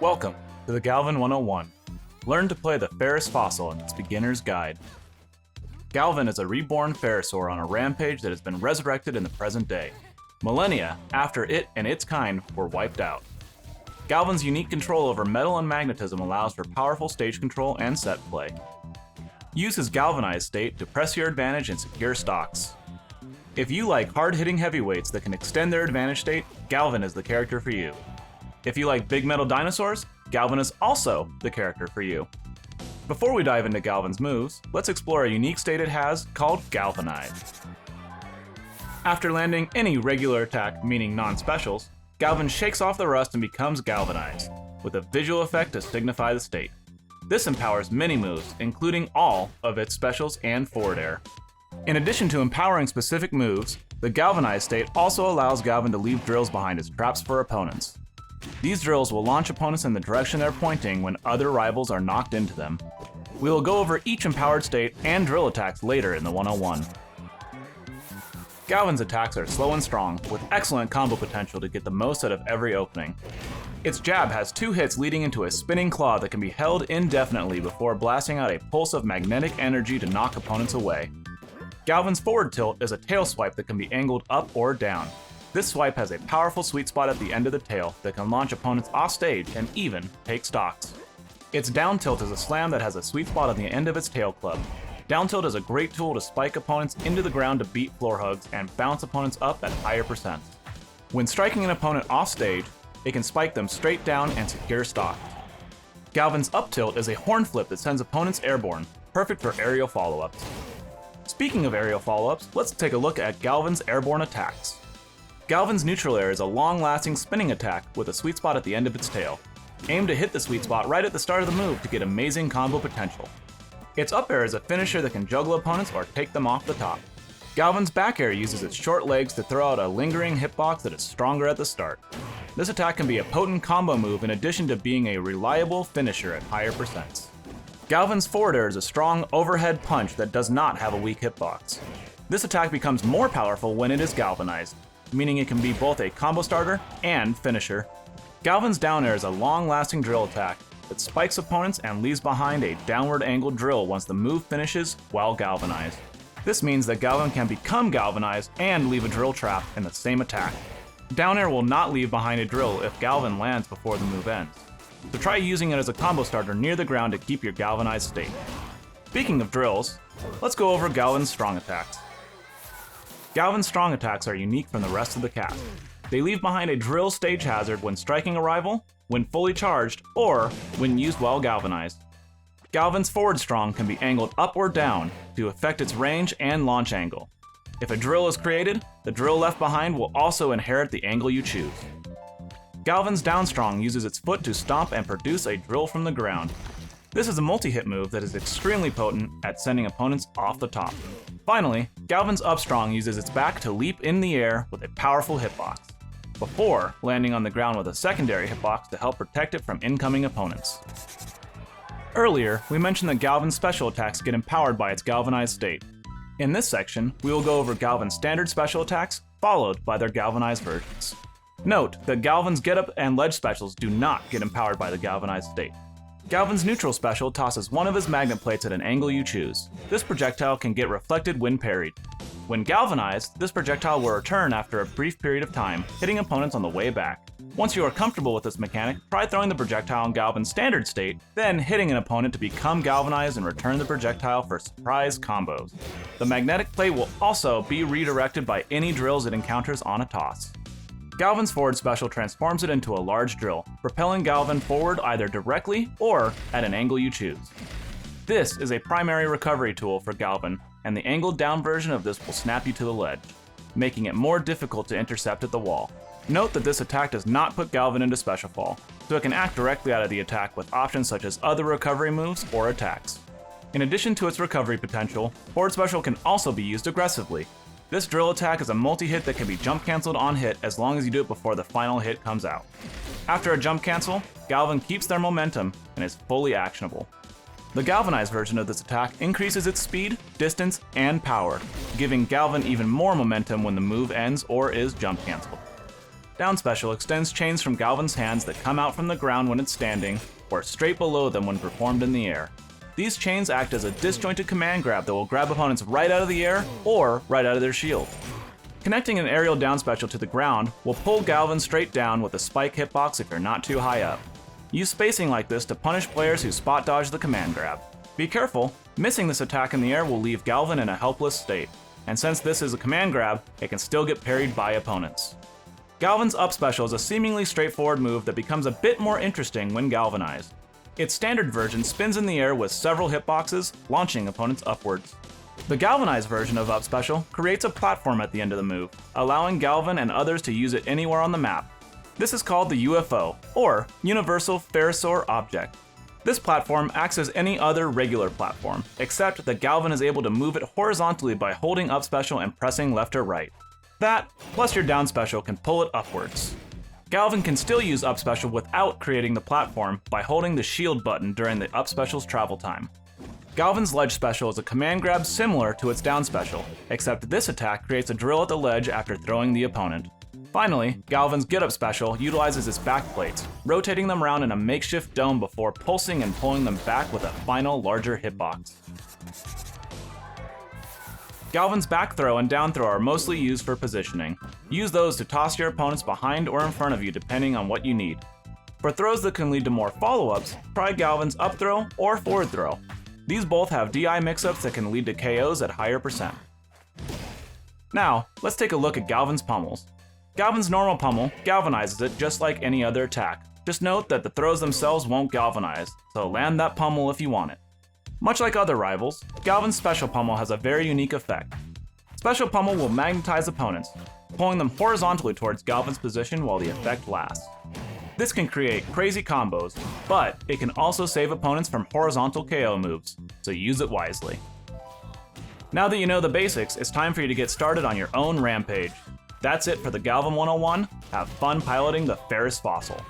Welcome to the Galvan 101. Learn to play the Ferrous Fossil in its beginner's guide. Galvan is a reborn Ferrosaur on a rampage that has been resurrected in the present day, millennia after it and its kind were wiped out. Galvan's unique control over metal and magnetism allows for powerful stage control and set play. Use his Galvanized state to press your advantage and secure stocks. If you like hard-hitting heavyweights that can extend their advantage state, Galvan is the character for you. If you like big metal dinosaurs, Galvan is also the character for you. Before we dive into Galvan's moves, let's explore a unique state it has called Galvanized. After landing any regular attack, meaning non-specials, Galvan shakes off the rust and becomes galvanized, with a visual effect to signify the state. This empowers many moves, including all of its specials and forward air. In addition to empowering specific moves, the galvanized state also allows Galvan to leave drills behind as traps for opponents. These drills will launch opponents in the direction they're pointing when other rivals are knocked into them. We will go over each empowered state and drill attacks later in the 101. Galvan's attacks are slow and strong, with excellent combo potential to get the most out of every opening. Its jab has 2 hits leading into a spinning claw that can be held indefinitely before blasting out a pulse of magnetic energy to knock opponents away. Galvan's forward tilt is a tail swipe that can be angled up or down. This swipe has a powerful sweet spot at the end of the tail that can launch opponents off stage and even take stocks. Its down tilt is a slam that has a sweet spot at the end of its tail club. Down tilt is a great tool to spike opponents into the ground to beat floor hugs and bounce opponents up at higher percents. When striking an opponent off stage, it can spike them straight down and secure stocks. Galvan's up tilt is a horn flip that sends opponents airborne, perfect for aerial follow-ups. Speaking of aerial follow-ups, let's take a look at Galvan's airborne attacks. Galvan's neutral air is a long-lasting spinning attack with a sweet spot at the end of its tail. Aim to hit the sweet spot right at the start of the move to get amazing combo potential. Its up air is a finisher that can juggle opponents or take them off the top. Galvan's back air uses its short legs to throw out a lingering hitbox that is stronger at the start. This attack can be a potent combo move in addition to being a reliable finisher at higher percents. Galvan's forward air is a strong overhead punch that does not have a weak hitbox. This attack becomes more powerful when it is galvanized, meaning it can be both a combo starter and finisher. Galvan's down air is a long-lasting drill attack that spikes opponents and leaves behind a downward angled drill once the move finishes while galvanized. This means that Galvan can become galvanized and leave a drill trap in the same attack. Down air will not leave behind a drill if Galvan lands before the move ends, so try using it as a combo starter near the ground to keep your galvanized state. Speaking of drills, let's go over Galvan's strong attacks. Galvan's strong attacks are unique from the rest of the cast. They leave behind a drill stage hazard when striking a rival, when fully charged, or when used while galvanized. Galvan's forward strong can be angled up or down to affect its range and launch angle. If a drill is created, the drill left behind will also inherit the angle you choose. Galvan's down strong uses its foot to stomp and produce a drill from the ground. This is a multi-hit move that is extremely potent at sending opponents off the top. Finally, Galvan's up strong uses its back to leap in the air with a powerful hitbox, before landing on the ground with a secondary hitbox to help protect it from incoming opponents. Earlier, we mentioned that Galvan's special attacks get empowered by its galvanized state. In this section, we will go over Galvan's standard special attacks, followed by their galvanized versions. Note that Galvan's Get Up and Ledge specials do not get empowered by the galvanized state. Galvan's neutral special tosses one of his magnet plates at an angle you choose. This projectile can get reflected when parried. When galvanized, this projectile will return after a brief period of time, hitting opponents on the way back. Once you are comfortable with this mechanic, try throwing the projectile in Galvan's standard state, then hitting an opponent to become galvanized and return the projectile for surprise combos. The magnetic plate will also be redirected by any drills it encounters on a toss. Galvan's forward special transforms it into a large drill, propelling Galvan forward either directly or at an angle you choose. This is a primary recovery tool for Galvan, and the angled down version of this will snap you to the ledge, making it more difficult to intercept at the wall. Note that this attack does not put Galvan into special fall, so it can act directly out of the attack with options such as other recovery moves or attacks. In addition to its recovery potential, forward special can also be used aggressively. This drill attack is a multi-hit that can be jump cancelled on hit as long as you do it before the final hit comes out. After a jump cancel, Galvan keeps their momentum and is fully actionable. The galvanized version of this attack increases its speed, distance, and power, giving Galvan even more momentum when the move ends or is jump cancelled. Down Special extends chains from Galvan's hands that come out from the ground when it's standing, or straight below them when performed in the air. These chains act as a disjointed command grab that will grab opponents right out of the air or right out of their shield. Connecting an aerial down special to the ground will pull Galvan straight down with a spike hitbox if you're not too high up. Use spacing like this to punish players who spot dodge the command grab. Be careful, missing this attack in the air will leave Galvan in a helpless state, and since this is a command grab, it can still get parried by opponents. Galvan's up special is a seemingly straightforward move that becomes a bit more interesting when galvanized. Its standard version spins in the air with several hitboxes, launching opponents upwards. The galvanized version of up special creates a platform at the end of the move, allowing Galvan and others to use it anywhere on the map. This is called the UFO, or Universal Ferrous Object. This platform acts as any other regular platform, except that Galvan is able to move it horizontally by holding up special and pressing left or right. That, plus your down special, can pull it upwards. Galvan can still use up special without creating the platform by holding the shield button during the up special's travel time. Galvan's ledge special is a command grab similar to its down special, except this attack creates a drill at the ledge after throwing the opponent. Finally, Galvan's get up special utilizes its back plates, rotating them around in a makeshift dome before pulsing and pulling them back with a final larger hitbox. Galvan's back throw and down throw are mostly used for positioning. Use those to toss your opponents behind or in front of you depending on what you need. For throws that can lead to more follow-ups, try Galvan's up throw or forward throw. These both have DI mix-ups that can lead to KOs at higher percent. Now, let's take a look at Galvan's Pummels. Galvan's normal pummel galvanizes it just like any other attack. Just note that the throws themselves won't galvanize, so land that pummel if you want it. Much like other rivals, Galvan's special pummel has a very unique effect. Special pummel will magnetize opponents, pulling them horizontally towards Galvan's position while the effect lasts. This can create crazy combos, but it can also save opponents from horizontal KO moves, so use it wisely. Now that you know the basics, it's time for you to get started on your own rampage. That's it for the Galvan 101. Have fun piloting the Ferrous Fossil.